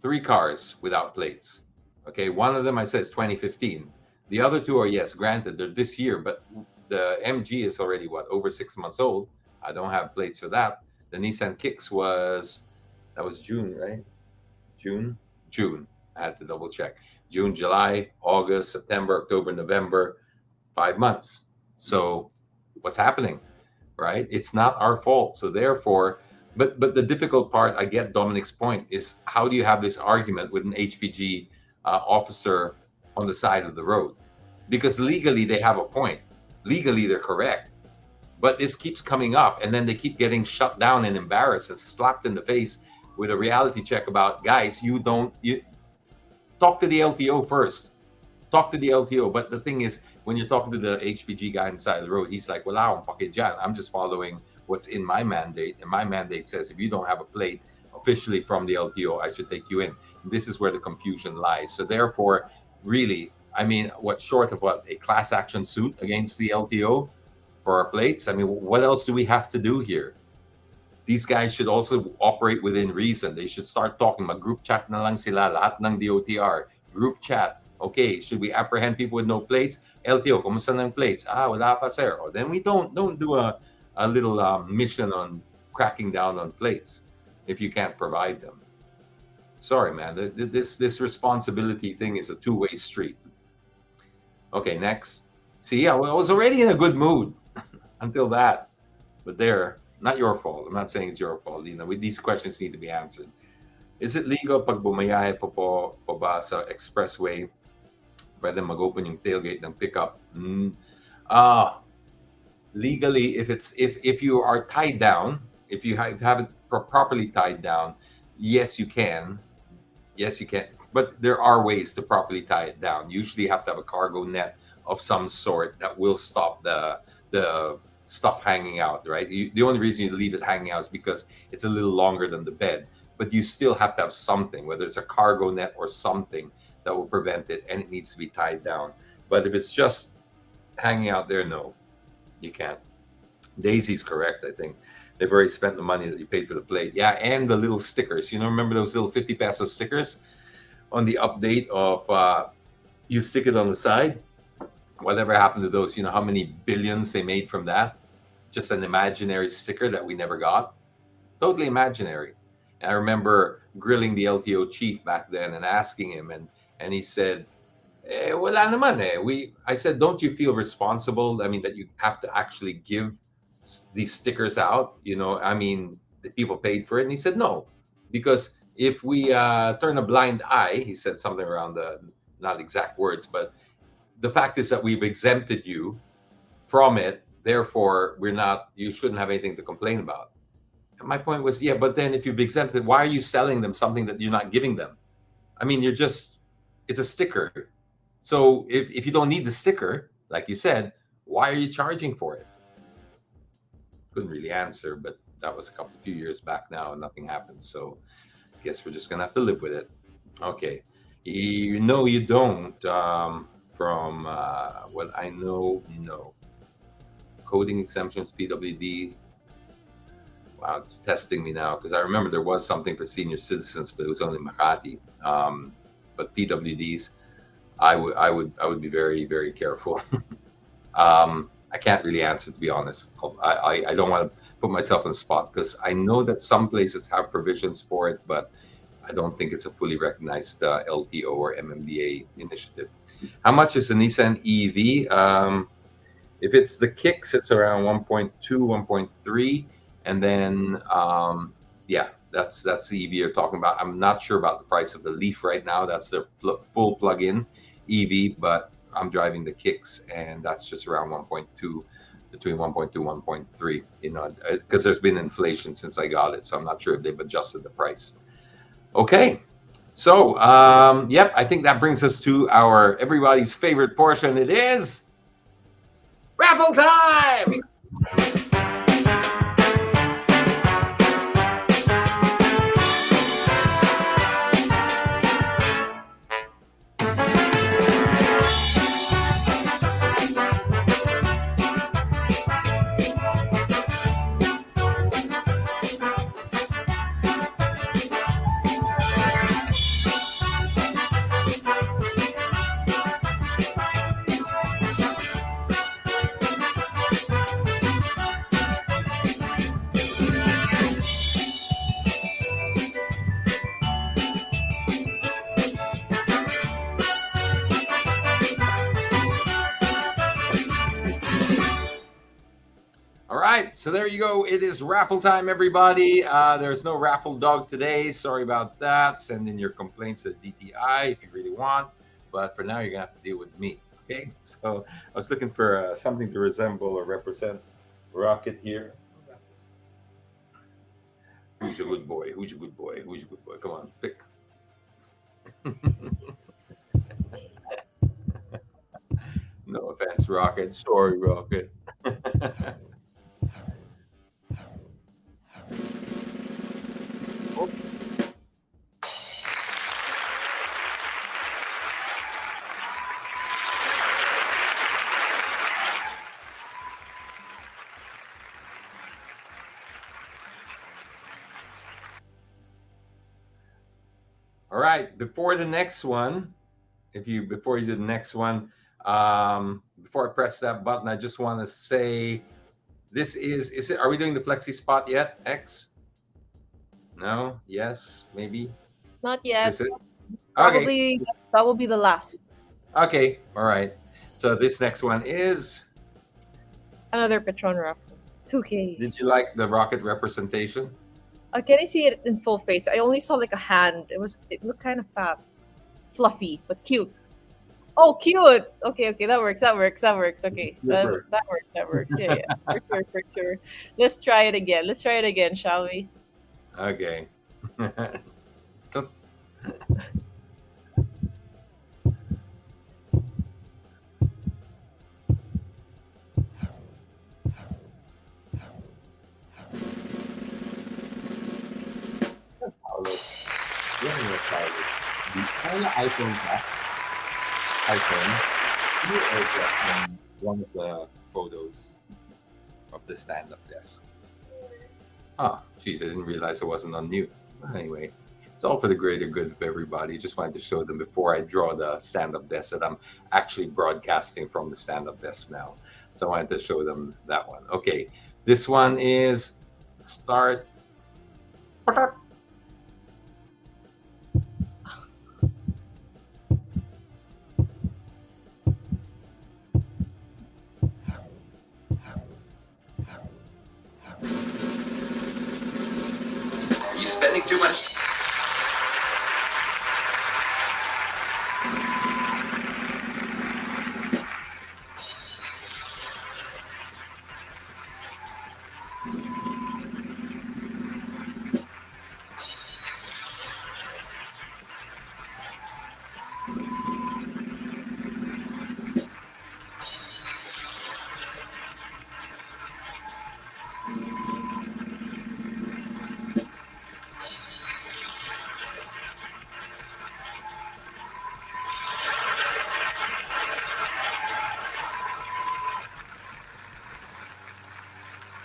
3 cars without plates. Okay, one of them I said is 2015. The other 2 are, yes, granted, they're this year, but the MG is already over 6 months old. I don't have plates for that. The Nissan Kicks was June, right? June. I had to double check. June, July, August, September, October, November, 5 months. So what's happening, right? It's not our fault. So therefore, but the difficult part, I get Dominic's point, is how do you have this argument with an HPG officer on the side of the road? Because legally they have a point. Legally they're correct. But this keeps coming up, and then they keep getting shut down and embarrassed and slapped in the face with a reality check about, guys, you talk to the LTO first. Talk to the LTO. But the thing is, when you're talking to the HPG guy on the side of the road, he's like, well, I'm just following what's in my mandate. And my mandate says if you don't have a plate officially from the LTO, I should take you in. And this is where the confusion lies. So therefore, really, I mean, short of a class action suit against the LTO for our plates? I mean, what else do we have to do here? These guys should also operate within reason. They should start talking about group chat na lang sila, lahat ng DOTR. Group chat. Okay, should we apprehend people with no plates? LTO, kumusta ng plates? Wala pa, sir. Or then we don't do a little mission on cracking down on plates if you can't provide them. Sorry, man. This responsibility thing is a two-way street. Okay, next. See, I was already in a good mood until that. But not your fault. I'm not saying it's your fault. These questions need to be answered. Is it legal pag bumayahe po ba sa expressway, pwede mag-open yung tailgate ng pickup? Legally, if you are tied down, if you have it properly tied down, yes, you can. Yes, you can. But there are ways to properly tie it down. Usually you have to have a cargo net of some sort that will stop the stuff hanging out, right? The only reason you leave it hanging out is because it's a little longer than the bed. But you still have to have something, whether it's a cargo net or something that will prevent it, and it needs to be tied down. But if it's just hanging out there, no, you can't. Daisy's correct, I think. They've already spent the money that you paid for the plate. Yeah, and the little stickers. Remember those little 50 peso stickers on the update of you stick it on the side? Whatever happened to those? How many billions they made from that? Just an imaginary sticker that we never got. Totally imaginary. And I remember grilling the LTO chief back then and asking him, and he said, wala naman eh. I said, don't you feel responsible? I mean, that you have to actually give these stickers out, I mean, the people paid for it. And he said, no, because if we turn a blind eye, he said something around not exact words, but the fact is that we've exempted you from it. Therefore, you shouldn't have anything to complain about. And my point was, yeah, but then if you've exempted, why are you selling them something that you're not giving them? I mean, it's a sticker. So if you don't need the sticker, like you said, why are you charging for it? Couldn't really answer, but that was a few years back now, and nothing happened. So I guess we're just gonna have to live with it. Okay, you don't. From what I know, no. Coding exemptions, PWD. Wow, it's testing me now because I remember there was something for senior citizens, but it was only Makati. But PWDs, I would be very, very careful. I can't really answer, to be honest. I don't want to put myself on the spot because I know that some places have provisions for it, but I don't think it's a fully recognized LTO or MMDA initiative. How much is the Nissan EV? If it's the Kicks, it's around 1.2, 1.3. And then, That's the EV you're talking about. I'm not sure about the price of the Leaf right now. That's the full plug-in EV, but I'm driving the Kicks, and that's just around 1.2, between 1.2 1.3. You know, because there's been inflation since I got it, so I'm not sure if they've adjusted the price. Okay. So, yep, I think that brings us to our everybody's favorite portion. It is raffle time. All right, so there you go. It is raffle time, everybody. There's no raffle dog today. Sorry about that. Send in your complaints to DTI if you really want. But for now, you're going to have to deal with me. Okay, so I was looking for something to resemble or represent Rocket here. Who's your good boy? Who's your good boy? Who's your good boy? Come on, pick. No offense, Rocket. Sorry, Rocket. All right, before the next one, before you do the next one, before I press that button, I just want to say, this is it? Are we doing the flexi spot yet? X? No? Yes? Maybe? Not yet. Is this it? Probably Okay. that will be the last. Okay. All right. So this next one is. Another Patron raffle. 2K. Did you like the Rocket representation? Can I see it in full face? I only saw like a hand. It looked kind of fat, fluffy, but cute. Oh, cute. Okay, that works. Okay, that works. Yeah, for sure. Let's try it again, shall we? Okay. iPhone, one of the photos of the stand-up desk. Ah, geez, I didn't realize I wasn't on mute. Anyway, it's all for the greater good of everybody. Just wanted to show them before I draw the stand-up desk that I'm actually broadcasting from the stand-up desk now. So I wanted to show them that one. Okay, this one is start. Are you spending too much?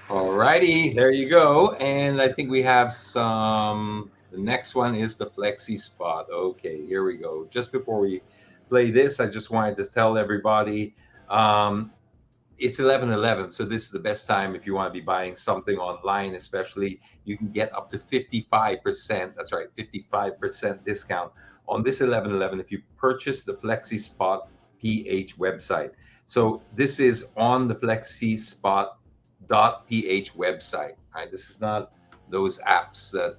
Alrighty, there you go. And I think we have some. The next one is the flexi spot. Okay, here we go. Just before we play this, I just wanted to tell everybody it's 11/11, so this is the best time if you want to be buying something online, especially. You can get up to 55%. That's right, 55% discount on this 11/11 if you purchase the Flexi Spot PH website. So this is on the Flexi Spot .ph website, right? This is not those apps that,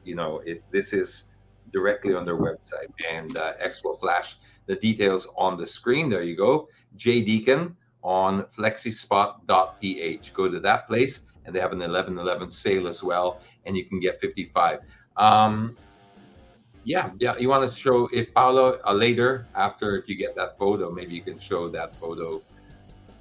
this is directly on their website. And Expo Flash, the details on the screen. There you go. J Deacon on flexispot.ph. Go to that place, and they have an 11/11 sale as well, and you can get 55. Yeah. You want to show, if Paolo, later, after, if you get that photo, maybe you can show that photo.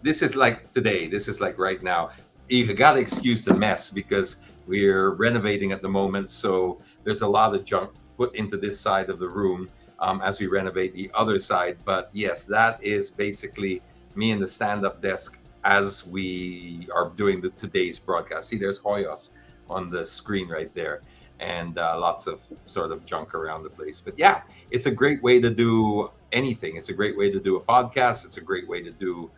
This is like today. This is like right now. You got to excuse the mess because we're renovating at the moment. So there's a lot of junk put into this side of the room as we renovate the other side. But yes, that is basically me in the stand-up desk as we are doing today's broadcast. See, there's Hoyos on the screen right there. And lots of sort of junk around the place. But yeah, it's a great way to do anything. It's a great way to do a podcast. It's a great way to do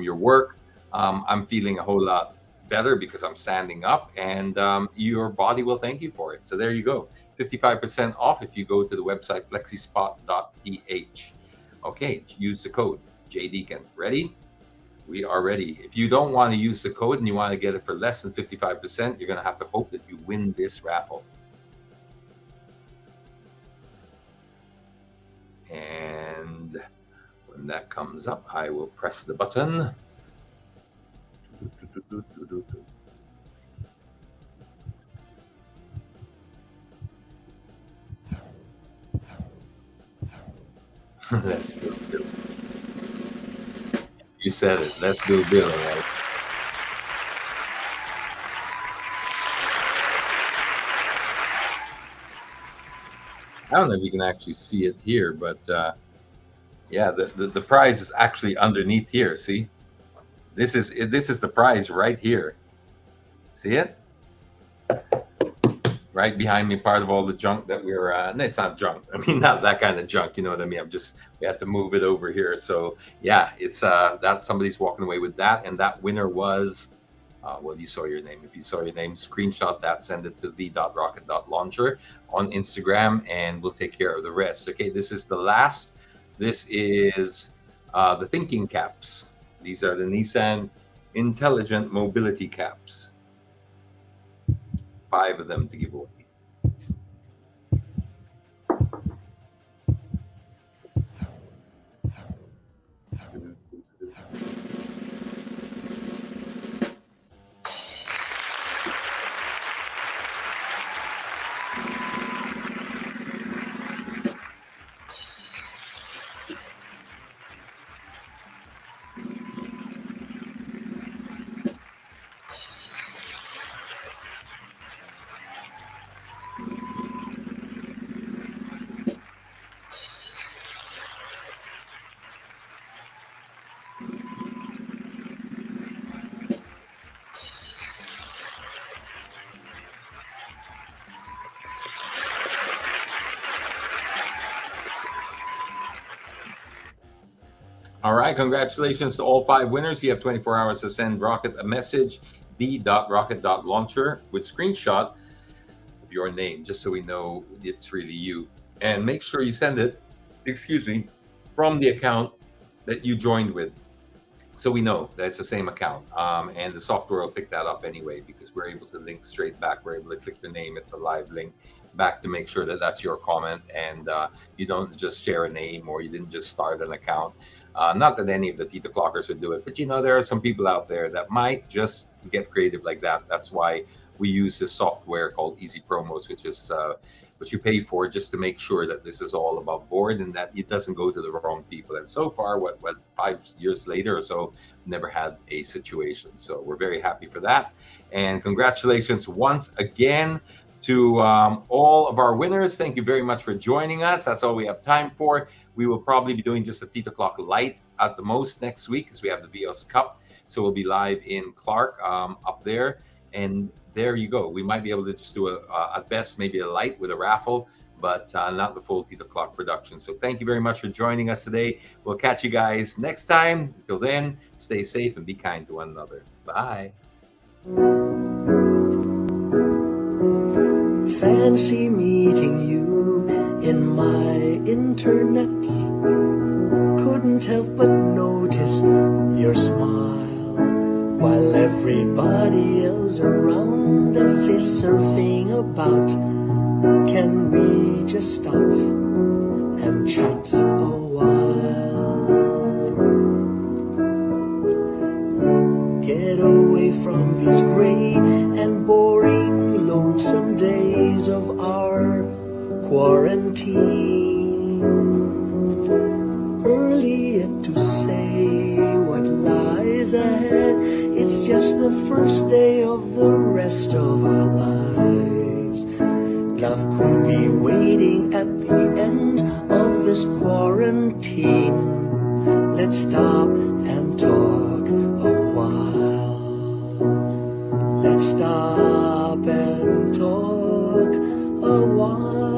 your work. I'm feeling a whole lot better because I'm standing up, and your body will thank you for it. So there you go. 55% off if you go to the website flexispot.ph. Okay, use the code JDeacon. Ready? We are ready. If you don't want to use the code and you want to get it for less than 55%, you're going to have to hope that you win this raffle. And when that comes up, I will press the button. Let's do Bill. You said it. Let's do Bill, right? I don't know if you can actually see it here, but yeah, the prize is actually underneath here. See, this is the prize right here. See it? Right behind me, part of all the junk that we're it's not junk. I mean, not that kind of junk, you know what I mean? We had to move it over here. So yeah, it's that somebody's walking away with that, and that winner was well, you saw your name. If you saw your name, screenshot that, send it to the.rocket.launcher on Instagram, and we'll take care of the rest. Okay, this is the last. This is the thinking caps. These are the Nissan Intelligent Mobility Caps. 5 of them to give away. All right, congratulations to all 5 winners. You have 24 hours to send Rocket a message, the.rocket.launcher, with screenshot of your name, just so we know it's really you. And make sure you send it, from the account that you joined with, so we know that it's the same account. And the software will pick that up anyway, because we're able to link straight back. We're able to click your name. It's a live link back to make sure that that's your comment, and you don't just share a name, or you didn't just start an account. Not that any of the Titoclockers would do it, but there are some people out there that might just get creative like that. That's why we use this software called Easy Promos, which is what you pay for, just to make sure that this is all above board and that it doesn't go to the wrong people. And so far, 5 years later or so, never had a situation. So we're very happy for that. And congratulations once again to all of our winners. Thank you very much for joining us. That's all we have time for. We will probably be doing just a Titoclock Light at the most next week, because we have the VOS Cup. So we'll be live in Clark up there. And there you go. We might be able to just do at best maybe a light with a raffle, but not the full Titoclock production. So thank you very much for joining us today. We'll catch you guys next time. Until then, stay safe and be kind to one another. Bye. Fancy meeting you in my internet. Couldn't help but notice your smile while everybody else around us is surfing about. Can we just stop and chat a while? Get away from these gray and boring, lonesome days of our quarantine. Early yet to say what lies ahead. It's just the first day of the rest of our lives. Love could be waiting at the end of this quarantine. Let's stop and talk a while. Let's stop and talk a while.